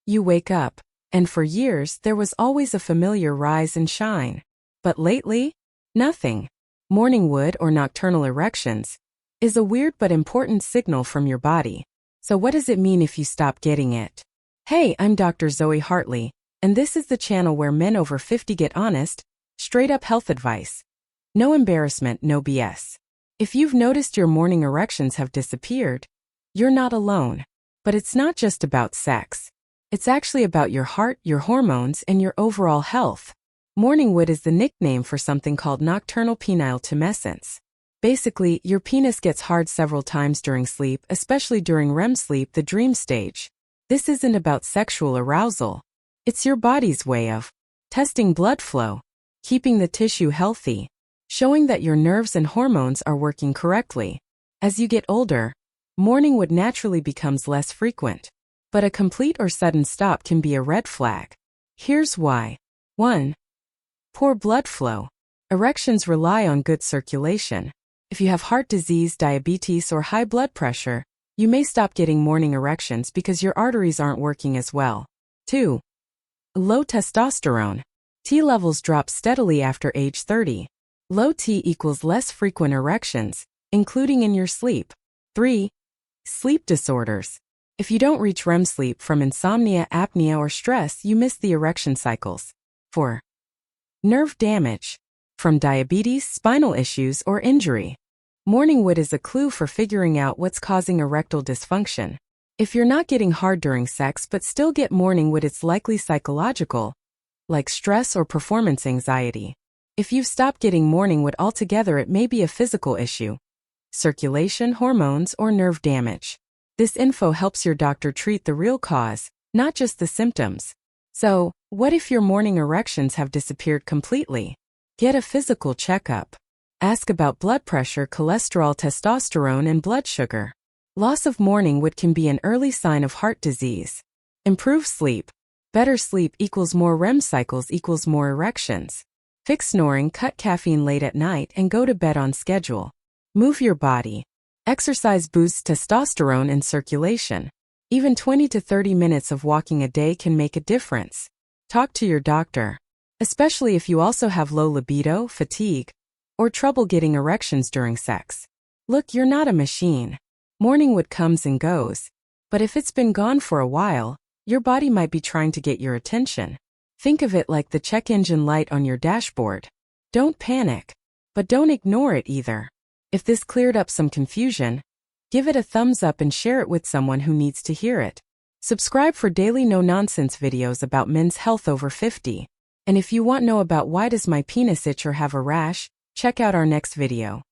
You wake up, and for years there was always a familiar rise and shine. But lately? Nothing. Morning wood or nocturnal erections is a weird but important signal from your body. So what does it mean if you stop getting it? Hey, I'm Dr. Zoe Hartley, and this is the channel where men over 50 get honest, straight-up health advice. No embarrassment, no BS. If you've noticed your morning erections have disappeared, you're not alone. But it's not just about sex. It's actually about your heart, your hormones, and your overall health. Morning wood is the nickname for something called nocturnal penile tumescence. Basically, your penis gets hard several times during sleep, especially during REM sleep, the dream stage. This isn't about sexual arousal. It's your body's way of testing blood flow, keeping the tissue healthy, showing that your nerves and hormones are working correctly. As you get older, morning wood naturally becomes less frequent. But a complete or sudden stop can be a red flag. Here's why. 1. Poor blood flow. Erections rely on good circulation. If you have heart disease, diabetes, or high blood pressure, you may stop getting morning erections because your arteries aren't working as well. 2. Low testosterone. T levels drop steadily after age 30. Low T equals less frequent erections, including in your sleep. 3. Sleep disorders. If you don't reach REM sleep from insomnia, apnea, or stress, you miss the erection cycles. 4. Nerve damage. From diabetes, spinal issues, or injury. Morning wood is a clue for figuring out what's causing erectile dysfunction. If you're not getting hard during sex but still get morning wood, it's likely psychological, like stress or performance anxiety. If you've stopped getting morning wood altogether, it may be a physical issue, circulation, hormones, or nerve damage. This info helps your doctor treat the real cause, not just the symptoms. So, what if your morning erections have disappeared completely? Get a physical checkup. Ask about blood pressure, cholesterol, testosterone, and blood sugar. Loss of morning wood can be an early sign of heart disease. Improve sleep. Better sleep equals more REM cycles equals more erections. Fix snoring, cut caffeine late at night, and go to bed on schedule. Move your body. Exercise boosts testosterone and circulation. Even 20 to 30 minutes of walking a day can make a difference. Talk to your doctor, especially if you also have low libido, fatigue, or trouble getting erections during sex. Look, you're not a machine. Morning wood comes and goes, but if it's been gone for a while, your body might be trying to get your attention. Think of it like the check engine light on your dashboard. Don't panic, but don't ignore it either. If this cleared up some confusion, give it a thumbs up and share it with someone who needs to hear it. Subscribe for daily no-nonsense videos about men's health over 50. And if you want to know about why does my penis itch or have a rash, check out our next video.